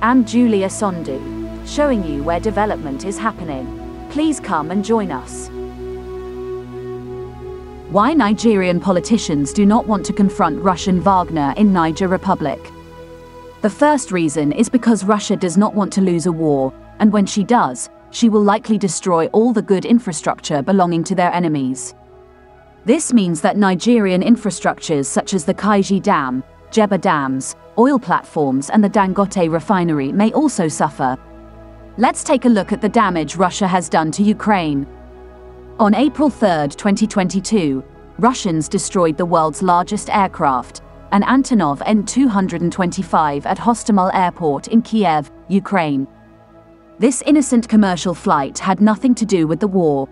I'm Julia Sondu, showing you where development is happening. Please come and join us. Why Nigerian politicians do not want to confront Russian Wagner in Niger Republic. The first reason is because Russia does not want to lose a war, and when she does, she will likely destroy all the good infrastructure belonging to their enemies. This means that Nigerian infrastructures such as the Kaiji Dam, Jebba dams, oil platforms and the Dangote refinery may also suffer. Let's take a look at the damage Russia has done to Ukraine. On April 3, 2022, Russians destroyed the world's largest aircraft, an Antonov An-225 at Hostomel Airport in Kiev, Ukraine. This innocent commercial flight had nothing to do with the war.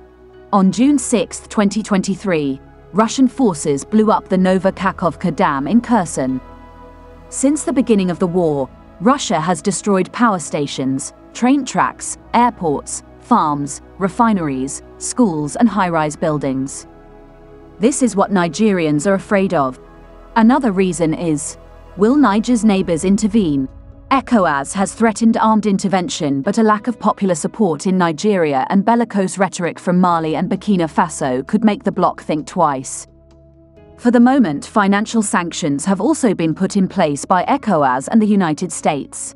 On June 6, 2023, Russian forces blew up the Novokakhovka Dam in Kherson. Since the beginning of the war, Russia has destroyed power stations, train tracks, airports, farms, refineries, schools and high-rise buildings. This is what Nigerians are afraid of. Another reason is, will Niger's neighbors intervene? ECOWAS has threatened armed intervention, but a lack of popular support in Nigeria and bellicose rhetoric from Mali and Burkina Faso could make the bloc think twice. For the moment, financial sanctions have also been put in place by ECOWAS and the United States.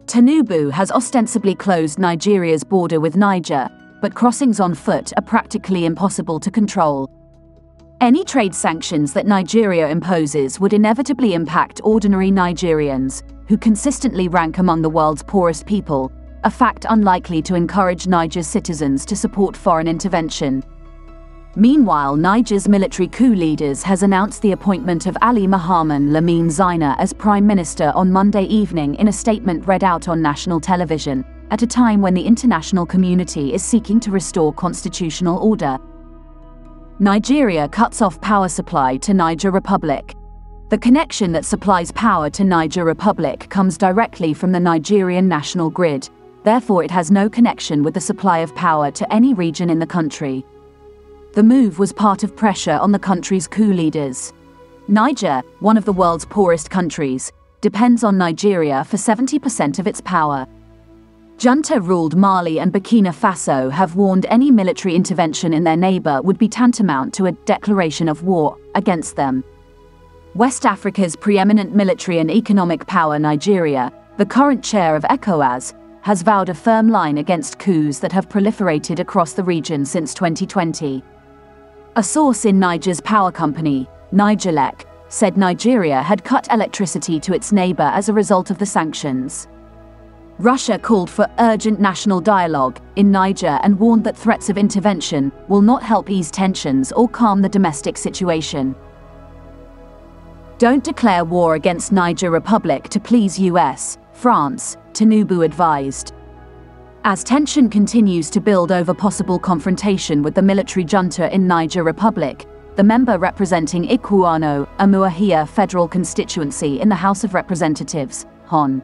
TINUBU has ostensibly closed Nigeria's border with Niger, but crossings on foot are practically impossible to control. Any trade sanctions that Nigeria imposes would inevitably impact ordinary Nigerians, who consistently rank among the world's poorest people, a fact unlikely to encourage Niger's citizens to support foreign intervention. Meanwhile, Niger's military coup leaders has announced the appointment of Ali Mohamed Lamine Zaina as Prime Minister on Monday evening in a statement read out on national television, at a time when the international community is seeking to restore constitutional order. Nigeria cuts off power supply to Niger Republic. The connection that supplies power to Niger Republic comes directly from the Nigerian national grid, therefore it has no connection with the supply of power to any region in the country. The move was part of pressure on the country's coup leaders. Niger, one of the world's poorest countries, depends on Nigeria for 70% of its power. Junta-ruled Mali and Burkina Faso have warned any military intervention in their neighbor would be tantamount to a declaration of war against them. West Africa's preeminent military and economic power, Nigeria, the current chair of ECOWAS, has vowed a firm line against coups that have proliferated across the region since 2020. A source in Niger's power company, Nigerelec, said Nigeria had cut electricity to its neighbor as a result of the sanctions. Russia called for urgent national dialogue in Niger and warned that threats of intervention will not help ease tensions or calm the domestic situation. Don't declare war against Niger Republic to please US, France, TINUBU advised. As tension continues to build over possible confrontation with the military junta in Niger Republic, the member representing Ikuano, Umuahia federal constituency in the House of Representatives, Hon.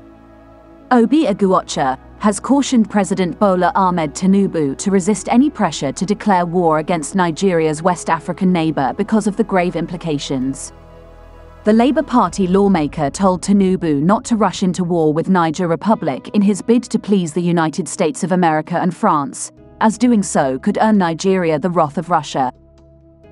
Obi Iguocha, has cautioned President Bola Ahmed Tinubu to resist any pressure to declare war against Nigeria's West African neighbor because of the grave implications. The Labour Party lawmaker told Tinubu not to rush into war with Niger Republic in his bid to please the United States of America and France, as doing so could earn Nigeria the wrath of Russia.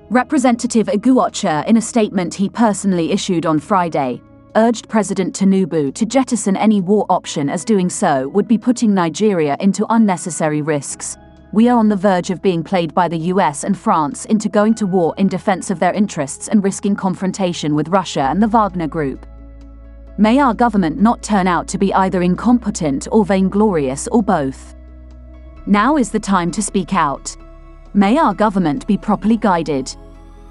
Representative Iguocha, in a statement he personally issued on Friday, urged President Tinubu to jettison any war option, as doing so would be putting Nigeria into unnecessary risks. We are on the verge of being played by the US and France into going to war in defense of their interests and risking confrontation with Russia and the Wagner Group. May our government not turn out to be either incompetent or vainglorious or both. Now is the time to speak out. May our government be properly guided.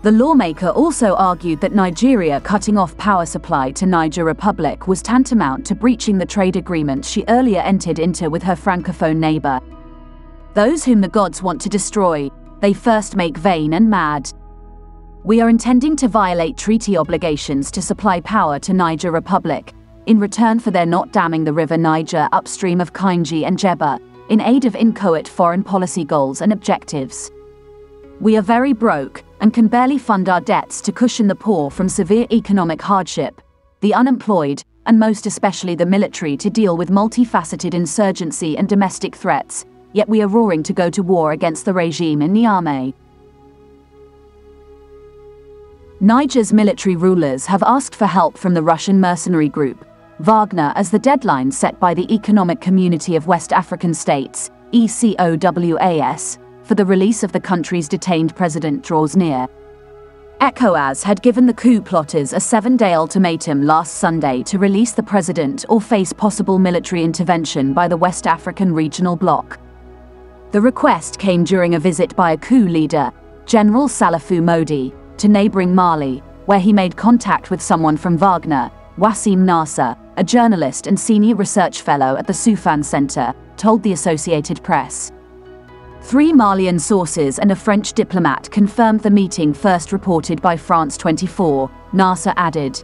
The lawmaker also argued that Nigeria cutting off power supply to Niger Republic was tantamount to breaching the trade agreement she earlier entered into with her francophone neighbor. Those whom the gods want to destroy, they first make vain and mad. We are intending to violate treaty obligations to supply power to Niger Republic, in return for their not damming the river Niger upstream of Kainji and Jebba, in aid of inchoate foreign policy goals and objectives. We are very broke, and can barely fund our debts to cushion the poor from severe economic hardship, the unemployed, and most especially the military, to deal with multifaceted insurgency and domestic threats, yet we are roaring to go to war against the regime in Niamey. Niger's military rulers have asked for help from the Russian mercenary group Wagner as the deadline set by the Economic Community of West African States, ECOWAS, for the release of the country's detained president draws near. ECOWAS had given the coup plotters a 7-day ultimatum last Sunday to release the president or face possible military intervention by the West African regional bloc. The request came during a visit by a coup leader, General Salifou Modi, to neighboring Mali, where he made contact with someone from Wagner, Wassim Nasser, a journalist and senior research fellow at the Soufan Center, told the Associated Press. 3 Malian sources and a French diplomat confirmed the meeting, first reported by France 24, Nasser added.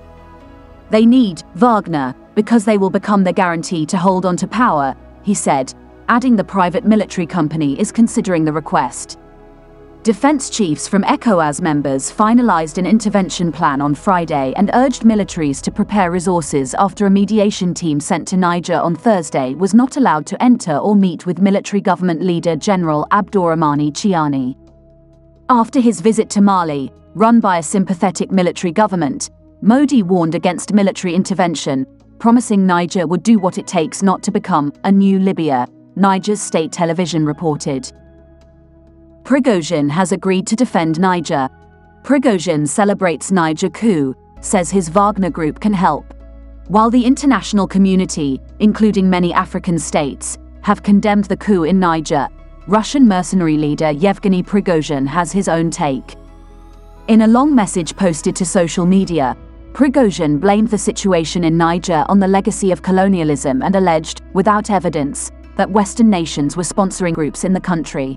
They need Wagner because they will become the guarantee to hold on to power, he said, adding the private military company is considering the request. Defense chiefs from ECOWAS members finalized an intervention plan on Friday and urged militaries to prepare resources after a mediation team sent to Niger on Thursday was not allowed to enter or meet with military government leader General Abdourahmane Chiani. After his visit to Mali, run by a sympathetic military government, Modi warned against military intervention, promising Niger would do what it takes not to become a new Libya, Niger's state television reported. Prigozhin has agreed to defend Niger. Prigozhin celebrates Niger coup, says his Wagner group can help. While the international community, including many African states, have condemned the coup in Niger, Russian mercenary leader Yevgeny Prigozhin has his own take. In a long message posted to social media, Prigozhin blamed the situation in Niger on the legacy of colonialism and alleged, without evidence, that Western nations were sponsoring groups in the country.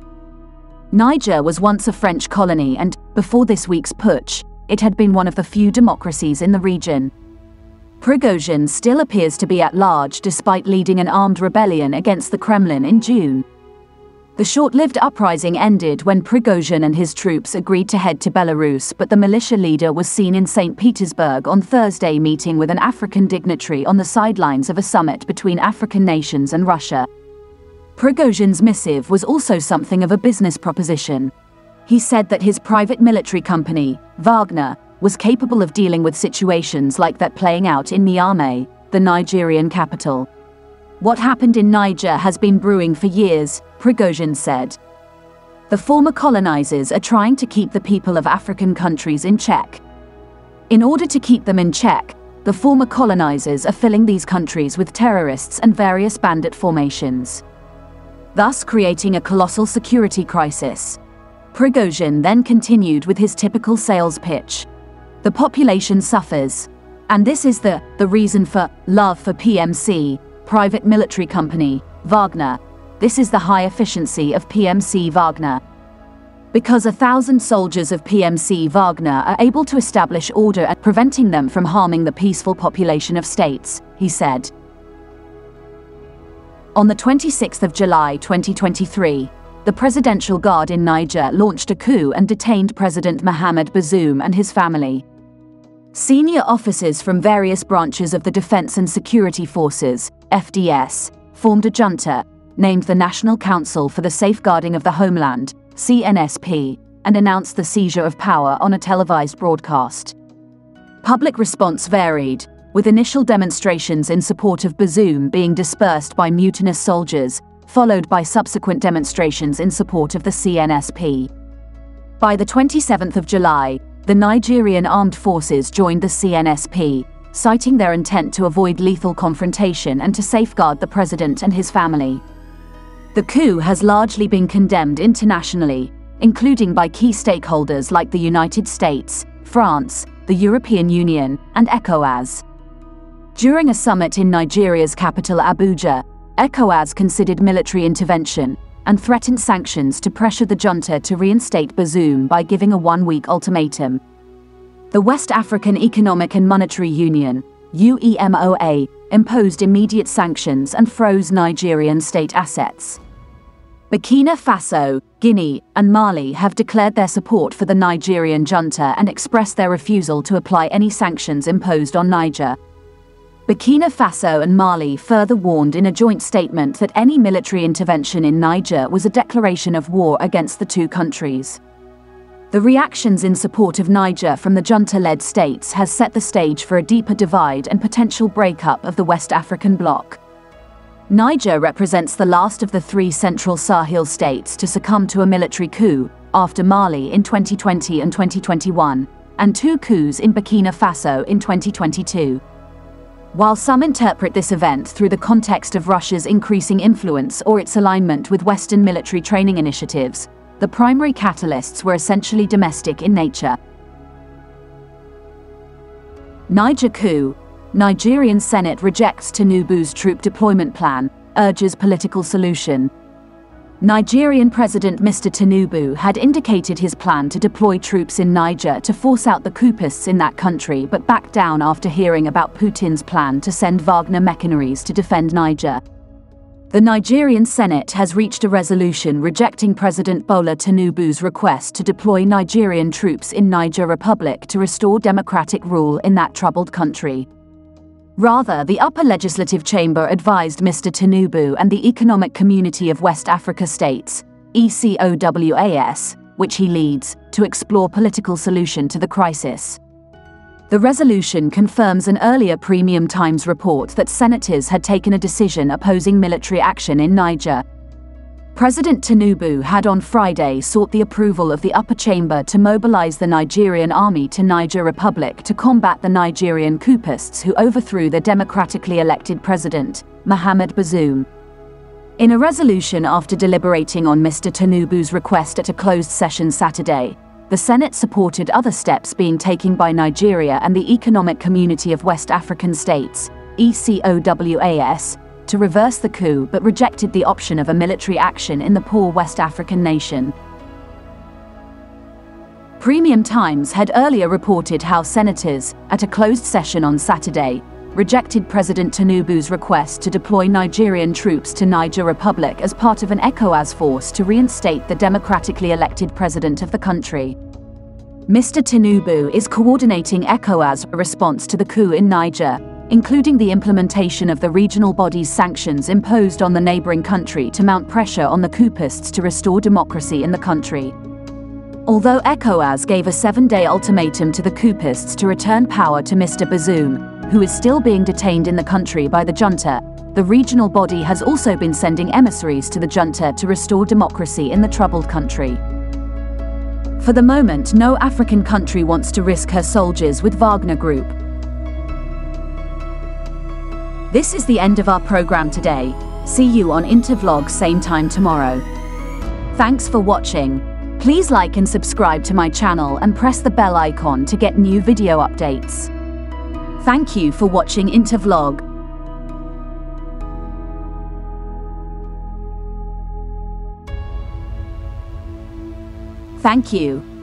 Niger was once a French colony and, before this week's putsch, it had been one of the few democracies in the region. Prigozhin still appears to be at large despite leading an armed rebellion against the Kremlin in June. The short-lived uprising ended when Prigozhin and his troops agreed to head to Belarus, but the militia leader was seen in St. Petersburg on Thursday meeting with an African dignitary on the sidelines of a summit between African nations and Russia. Prigozhin's missive was also something of a business proposition. He said that his private military company, Wagner, was capable of dealing with situations like that playing out in Niamey, the Nigerian capital. What happened in Niger has been brewing for years, Prigozhin said. The former colonizers are trying to keep the people of African countries in check. In order to keep them in check, the former colonizers are filling these countries with terrorists and various bandit formations, thus creating a colossal security crisis. Prigozhin then continued with his typical sales pitch. The population suffers. And this is the reason for love for PMC, private military company, Wagner. This is the high efficiency of PMC Wagner. Because 1,000 soldiers of PMC Wagner are able to establish order and preventing them from harming the peaceful population of states, he said. On the 26th of July 2023, the Presidential Guard in Niger launched a coup and detained President Mohamed Bazoum and his family. Senior officers from various branches of the Defense and Security Forces, FDS, formed a junta, named the National Council for the Safeguarding of the Homeland, CNSP, and announced the seizure of power on a televised broadcast. Public response varied, with initial demonstrations in support of Bazoum being dispersed by mutinous soldiers, followed by subsequent demonstrations in support of the CNSP. By the 27th of July, the Nigerian armed forces joined the CNSP, citing their intent to avoid lethal confrontation and to safeguard the president and his family. The coup has largely been condemned internationally, including by key stakeholders like the United States, France, the European Union, and ECOWAS. During a summit in Nigeria's capital Abuja, ECOWAS considered military intervention and threatened sanctions to pressure the junta to reinstate Bazoum by giving a 1-week ultimatum. The West African Economic and Monetary Union, UEMOA, imposed immediate sanctions and froze Nigerian state assets. Burkina Faso, Guinea, and Mali have declared their support for the Nigerian junta and expressed their refusal to apply any sanctions imposed on Niger. Burkina Faso and Mali further warned in a joint statement that any military intervention in Niger was a declaration of war against the two countries. The reactions in support of Niger from the junta-led states has set the stage for a deeper divide and potential breakup of the West African bloc. Niger represents the last of the three Central Sahel states to succumb to a military coup, after Mali in 2020 and 2021, and two coups in Burkina Faso in 2022. While some interpret this event through the context of Russia's increasing influence or its alignment with Western military training initiatives, the primary catalysts were essentially domestic in nature. Niger coup. Nigerian Senate rejects TINUBU's troop deployment plan, urges political solution. Nigerian President Mr. TINUBU had indicated his plan to deploy troops in Niger to force out the coupists in that country, but backed down after hearing about Putin's plan to send Wagner mercenaries to defend Niger. The Nigerian Senate has reached a resolution rejecting President Bola Tinubu's request to deploy Nigerian troops in Niger Republic to restore democratic rule in that troubled country. Rather, the upper legislative chamber advised Mr. Tinubu and the Economic Community of West Africa States, ECOWAS, which he leads, to explore political solution to the crisis. The resolution confirms an earlier Premium Times report that senators had taken a decision opposing military action in Niger. President Tinubu had on Friday sought the approval of the upper chamber to mobilize the Nigerian army to Niger Republic to combat the Nigerian coupists who overthrew the democratically elected president, Mohamed Bazoum. In a resolution after deliberating on Mr. Tinubu's request at a closed session Saturday, the Senate supported other steps being taken by Nigeria and the Economic Community of West African States, ECOWAS, to reverse the coup, but rejected the option of a military action in the poor West African nation. Premium Times had earlier reported how senators, at a closed session on Saturday, rejected President Tinubu's request to deploy Nigerian troops to Niger Republic as part of an ECOWAS force to reinstate the democratically elected president of the country. Mr. Tinubu is coordinating ECOWAS' response to the coup in Niger, including the implementation of the regional body's sanctions imposed on the neighboring country to mount pressure on the coupists to restore democracy in the country. Although ECOWAS gave a 7-day ultimatum to the coupists to return power to Mr. Bazoum, who is still being detained in the country by the junta, the regional body has also been sending emissaries to the junta to restore democracy in the troubled country. For the moment, no African country wants to risk her soldiers with Wagner Group. This is the end of our program today. See you on Intervlog same time tomorrow. Thanks for watching. Please like and subscribe to my channel and press the bell icon to get new video updates. Thank you for watching Intervlog. Thank you.